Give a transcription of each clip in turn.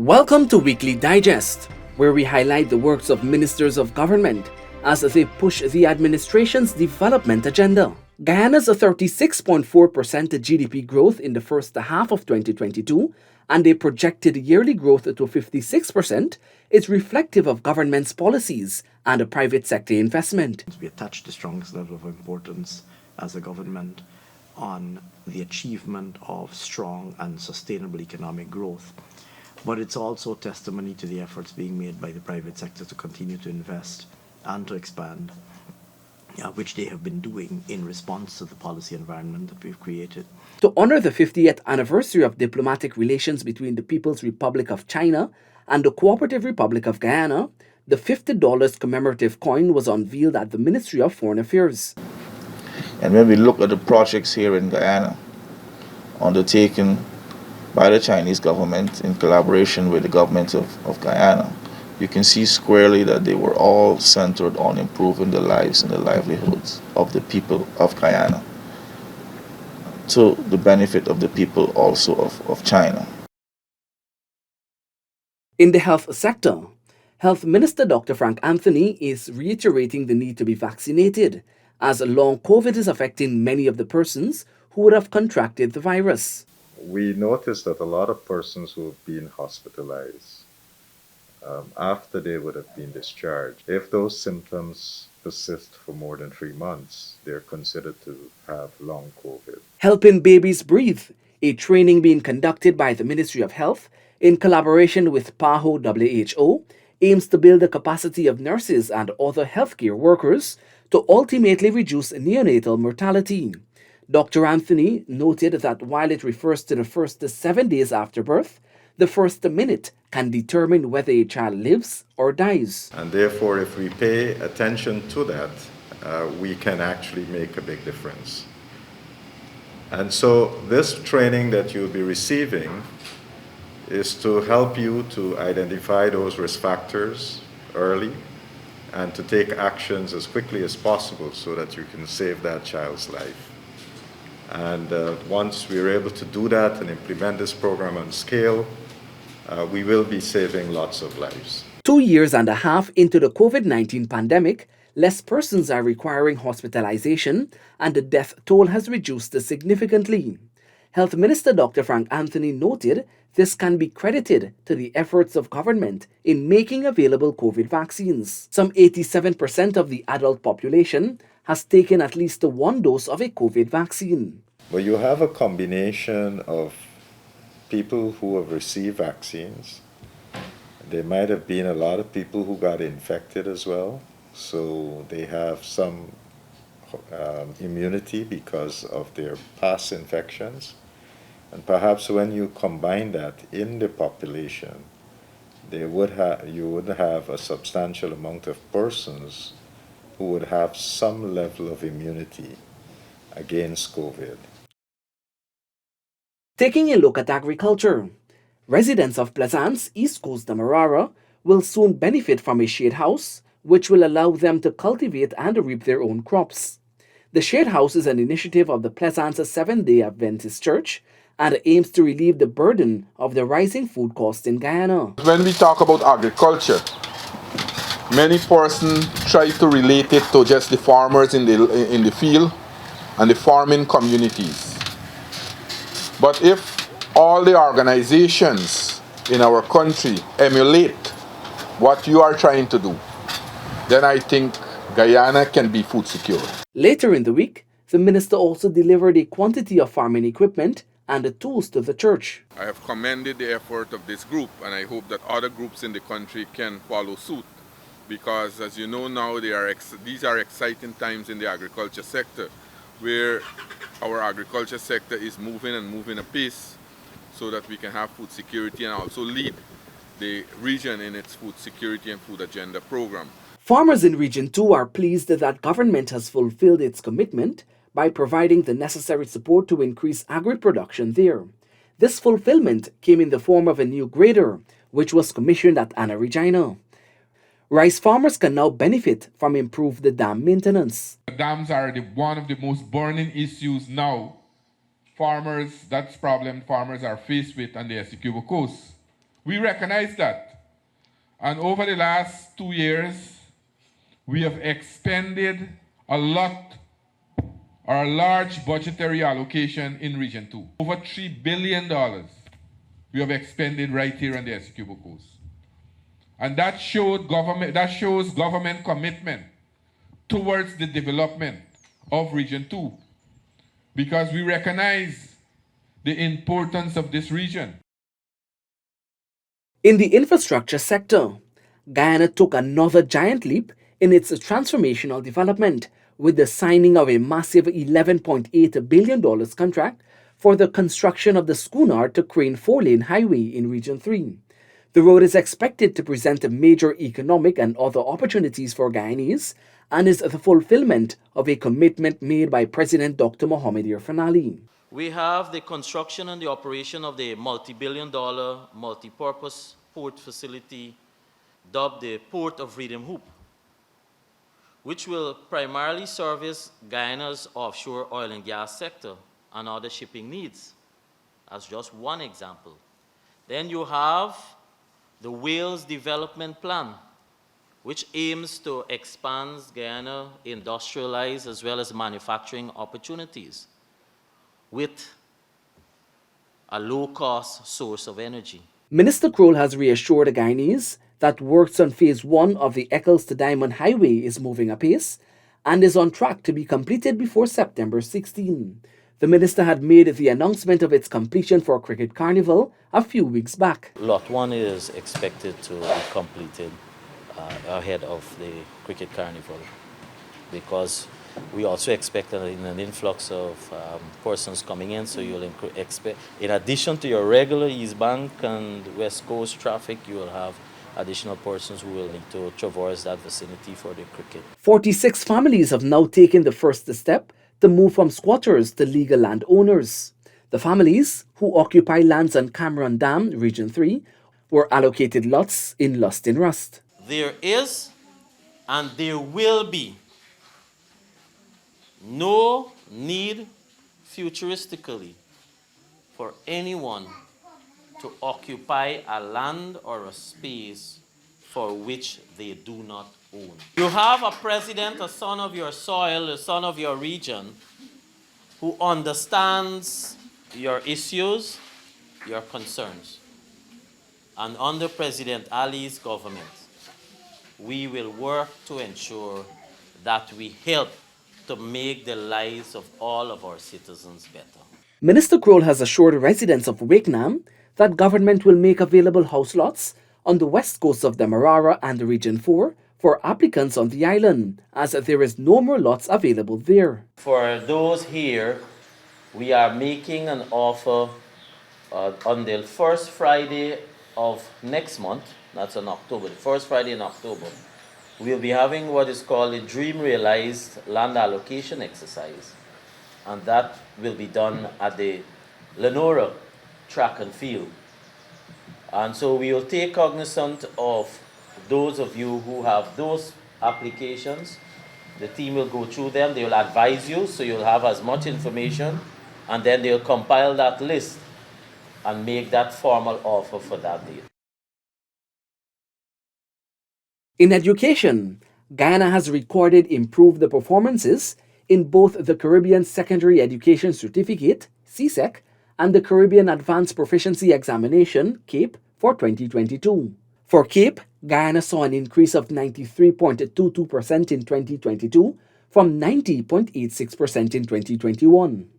Welcome to Weekly Digest, where we highlight the works of ministers of government as they push the administration's development agenda. Guyana's 36.4% GDP growth in the first half of 2022 and a projected yearly growth to 56% is reflective of government's policies and private sector investment. We attach the strongest level of importance as a government on the achievement of strong and sustainable economic growth. But it's also testimony to the efforts being made by the private sector to continue to invest and to expand, which they have been doing in response to the policy environment that we've created. To honor the 50th anniversary of diplomatic relations between the People's Republic of China and the Cooperative Republic of Guyana, the $50 commemorative coin was unveiled at the Ministry of Foreign Affairs. And when we look at the projects here in Guyana, undertaken by the Chinese government in collaboration with the government of Guyana, you can see squarely that they were all centered on improving the lives and the livelihoods of the people of Guyana, to the benefit of the people also of China. In the health sector, Health Minister Dr. Frank Anthony is reiterating the need to be vaccinated, as long COVID is affecting many of the persons who would have contracted the virus. We noticed that a lot of persons who have been hospitalized after they would have been discharged, if those symptoms persist for more than 3 months, they're considered to have long COVID. Helping Babies Breathe, a training being conducted by the Ministry of Health in collaboration with PAHO WHO, aims to build the capacity of nurses and other healthcare workers to ultimately reduce neonatal mortality. Dr. Anthony noted that while it refers to the first 7 days after birth, the first minute can determine whether a child lives or dies. And therefore, if we pay attention to that, we can actually make a big difference. And so this training that you'll be receiving is to help you to identify those risk factors early and to take actions as quickly as possible so that you can save that child's life. And once we're able to do that and implement this program on scale, we will be saving lots of lives. 2 years and a half into the COVID-19 pandemic, less persons are requiring hospitalization and the death toll has reduced significantly. Health Minister Dr. Frank Anthony noted this can be credited to the efforts of government in making available COVID vaccines. Some 87% of the adult population has taken at least one dose of a COVID vaccine. Well, you have a combination of people who have received vaccines. There might have been a lot of people who got infected as well, so they have some immunity because of their past infections. And perhaps when you combine that in the population, you would have a substantial amount of persons who would have some level of immunity against COVID. Taking a look at agriculture, residents of Plaisance, East Coast Demerara, will soon benefit from a shade house, which will allow them to cultivate and reap their own crops. The shade house is an initiative of the Plaisance Seventh-day Adventist Church and aims to relieve the burden of the rising food costs in Guyana. When we talk about agriculture, many persons try to relate it to just the farmers in the field and the farming communities. But if all the organizations in our country emulate what you are trying to do, then I think Guyana can be food secure. Later in the week, the minister also delivered a quantity of farming equipment and the tools to the church. I have commended the effort of this group, and I hope that other groups in the country can follow suit, because as you know now, these are exciting times in the agriculture sector, where our agriculture sector is moving apace so that we can have food security and also lead the region in its food security and food agenda program. Farmers in Region 2 are pleased that government has fulfilled its commitment by providing the necessary support to increase agri-production there. This fulfillment came in the form of a new grader, which was commissioned at Anna Regina. Rice farmers can now benefit from improved dam maintenance. Dams are one of the most burning issues now. That's problem farmers are faced with on the Essequibo coast. We recognize that. And over the last 2 years, we have expended a large budgetary allocation in Region 2. Over $3 billion we have expended right here on the Essequibo Coast. And that shows government commitment towards the development of Region 2, because we recognize the importance of this region. In the infrastructure sector, Guyana took another giant leap in its transformational development with the signing of a massive $11.8 billion contract for the construction of the Schooner to Crane 4-lane highway in Region 3. The road is expected to present major economic and other opportunities for Guyanese and is the fulfillment of a commitment made by President Dr. Mohamed Irfaan Ali. We have the construction and the operation of the multi-billion-dollar multi-purpose port facility dubbed the Port of Freedom Hoop, which will primarily service Guyana's offshore oil and gas sector and other shipping needs, as just one example. Then you have the Wales Development Plan, which aims to expand Guyana, industrialize as well as manufacturing opportunities with a low-cost source of energy. Minister Kroll has reassured the Guyanese that works on Phase 1 of the Eccles to Diamond Highway is moving apace and is on track to be completed before September 16. The minister had made the announcement of its completion for Cricket Carnival a few weeks back. Lot 1 is expected to be completed ahead of the Cricket Carnival, because we also expect an influx of persons coming in, so you'll expect, in addition to your regular East Bank and West Coast traffic, you will have additional persons who will need to traverse that vicinity for the cricket. 46 families have now taken the first step to move from squatters to legal landowners. The families, who occupy lands on Cameron Dam, Region 3, were allocated lots in Lust in Rust. There is and there will be no need futuristically for anyone to occupy a land or a space for which they do not own. You have a president, a son of your soil, a son of your region, who understands your issues, your concerns. And under President Ali's government, we will work to ensure that we help to make the lives of all of our citizens better. Minister Kroll has assured residents of Wakenham that government will make available house lots on the west coast of Demerara and Region 4 for applicants on the island, as there is no more lots available there. For those here, we are making an offer on the first Friday of next month, that's in October, the first Friday in October. We'll be having what is called a Dream Realized land allocation exercise, and that will be done at the Lenora track and field. And so we will take cognizance of those of you who have those applications. The team will go through them, they will advise you, so you'll have as much information, and then they'll compile that list and make that formal offer for that date. In education, Guyana has recorded improved performances in both the Caribbean Secondary Education Certificate, CSEC, and the Caribbean Advanced Proficiency Examination, CAPE, for 2022. For CAPE, Guyana saw an increase of 93.22% in 2022 from 90.86% in 2021.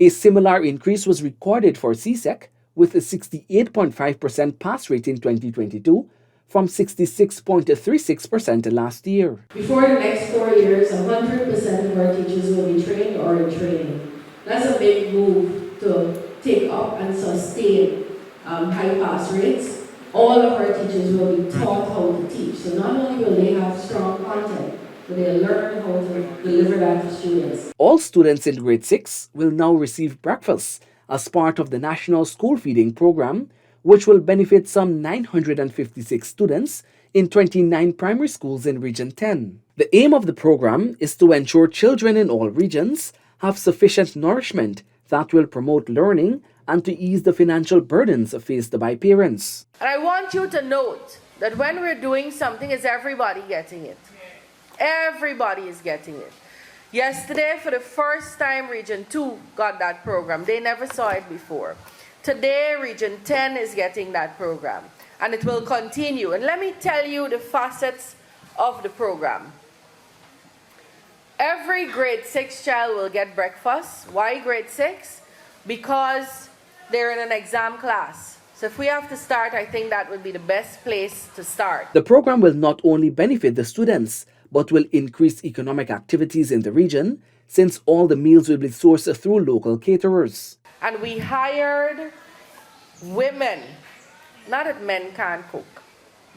A similar increase was recorded for CSEC, with a 68.5% pass rate in 2022 from 66.36% last year. Before the next 4 years, 100% of our teachers will be trained or in training. That's a big move to take up and sustain high pass rates. All of our teachers will be taught how to teach. So not only will they have strong content, but they'll learn how to deliver that to students. All students in grade 6 will now receive breakfast as part of the National School Feeding Program, which will benefit some 956 students in 29 primary schools in Region 10. The aim of the program is to ensure children in all regions have sufficient nourishment that will promote learning and to ease the financial burdens faced by parents. And I want you to note that when we're doing something, is everybody getting it? Everybody is getting it. Yesterday, for the first time, Region 2 got that program. They never saw it before. Today, Region 10 is getting that program, and it will continue. And let me tell you the facets of the program. Every grade 6 child will get breakfast. Why grade 6? Because they're in an exam class. So if we have to start, I think that would be the best place to start. The program will not only benefit the students, but will increase economic activities in the region, since all the meals will be sourced through local caterers. And we hired women. Not that men can't cook,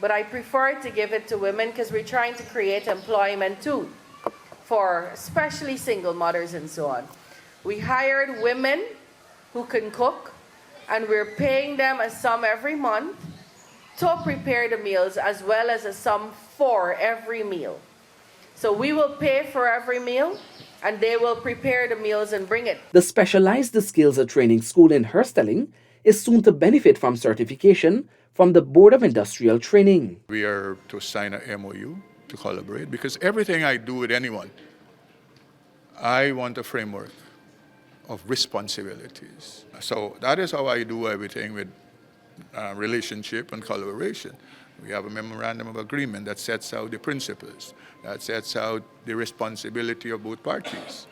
but I prefer to give it to women because we're trying to create employment too, for especially single mothers and so on. We hired women who can cook, and we're paying them a sum every month to prepare the meals, as well as a sum for every meal. So we will pay for every meal, and they will prepare the meals and bring it. The Specialized Skills Training School in Herstelling is soon to benefit from certification from the Board of Industrial Training. We are to sign an MOU to collaborate, because everything I do with anyone, I want a framework of responsibilities. So that is how I do everything with relationship and collaboration. We have a memorandum of agreement that sets out the principles, that sets out the responsibility of both parties.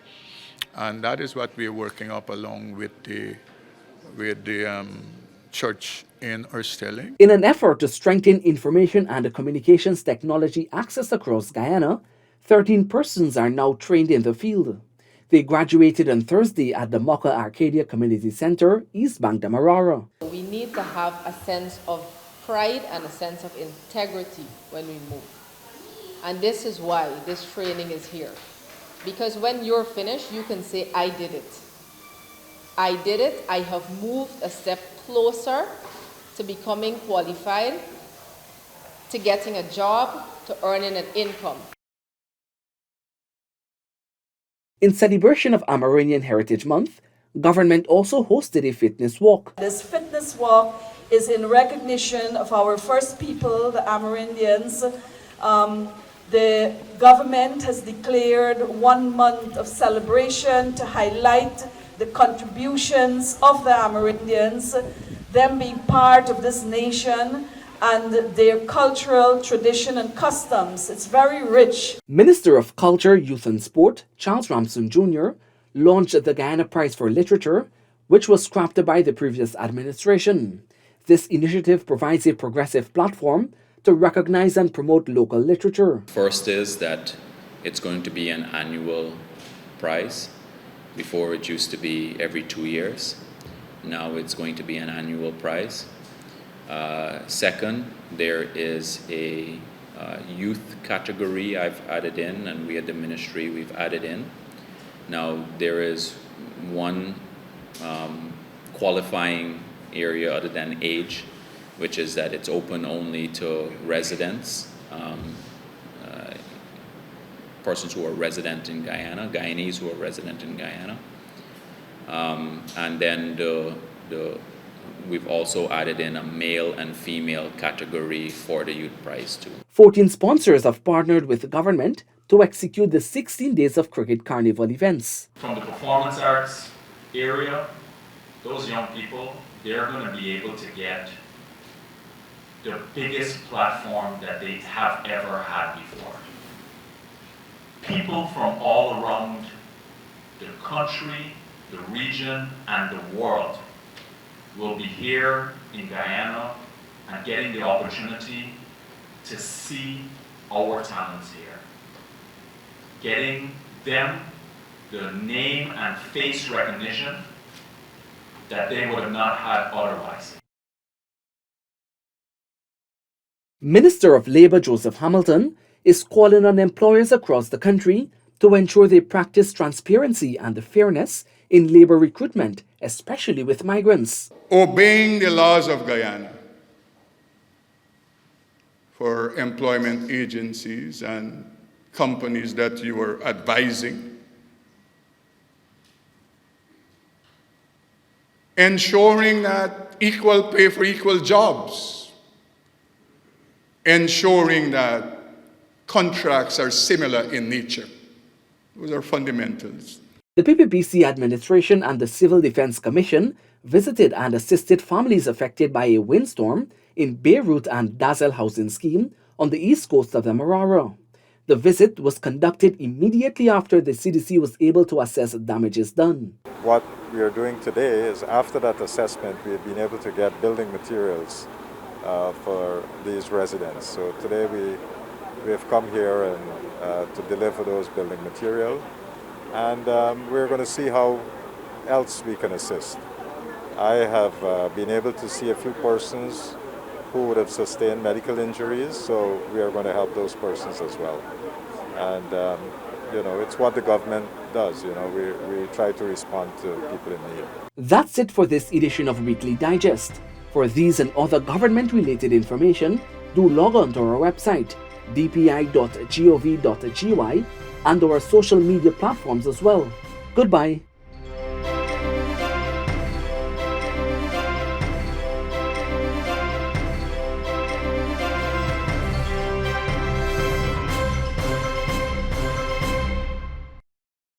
And that is what we're working up along with the church in Erstelling. In an effort to strengthen information and communications technology access across Guyana, 13 persons are now trained in the field. They graduated on Thursday at the Mocha Arcadia Community Center, East Bank, Demerara. We need to have a sense of pride and a sense of integrity when we move. And this is why this training is here. Because when you're finished, you can say, I did it. I did it. I have moved a step closer to becoming qualified, to getting a job, to earning an income. In celebration of Amerindian Heritage Month, government also hosted a fitness walk. This fitness walk is in recognition of our first people, the Amerindians. The government has declared 1 month of celebration to highlight the contributions of the Amerindians, them being part of this nation, and their cultural tradition and customs. It's very rich. Minister of Culture, Youth and Sport, Charles Ramson Jr., launched the Guyana Prize for Literature, which was scrapped by the previous administration. This initiative provides a progressive platform to recognize and promote local literature. First is that it's going to be an annual prize. Before it used to be every 2 years. Now it's going to be an annual prize. Second, there is a youth category I've added in, and we at the ministry, we've added in. Now there is one qualifying area other than age, which is that it's open only to residents, persons who are resident in Guyana, Guyanese who are resident in Guyana. And then we've also added in a male and female category for the Youth Prize too. 14 sponsors have partnered with the government to execute the 16 Days of Cricket Carnival events. From the performance arts area, those young people, they're going to be able to get the biggest platform that they have ever had before. People from all around the country, the region, and the world will be here in Guyana and getting the opportunity to see our talents here. Getting them the name and face recognition that they would have not had otherwise. Minister of Labour Joseph Hamilton is calling on employers across the country to ensure they practice transparency and fairness in labour recruitment, especially with migrants. Obeying the laws of Guyana for employment agencies and companies that you are advising. ensuring that equal pay for equal jobs, ensuring that contracts are similar in nature. Those are fundamentals. The PPPC administration and the Civil Defense Commission visited and assisted families affected by a windstorm in Beirut and Dazel housing scheme on the east coast of the Marara. The visit was conducted immediately after the CDC was able to assess damages done. What we are doing today is, after that assessment, we have been able to get building materials for these residents. So today we have come here and to deliver those building material, and we're going to see how else we can assist. I have been able to see a few persons who would have sustained medical injuries, so we are going to help those persons as well. And you know, it's what the government does. You know, we try to respond to people in need. That's it for this edition of Weekly Digest. For these and other government-related information, do log on to our website, dpi.gov.gy, and our social media platforms as well. Goodbye.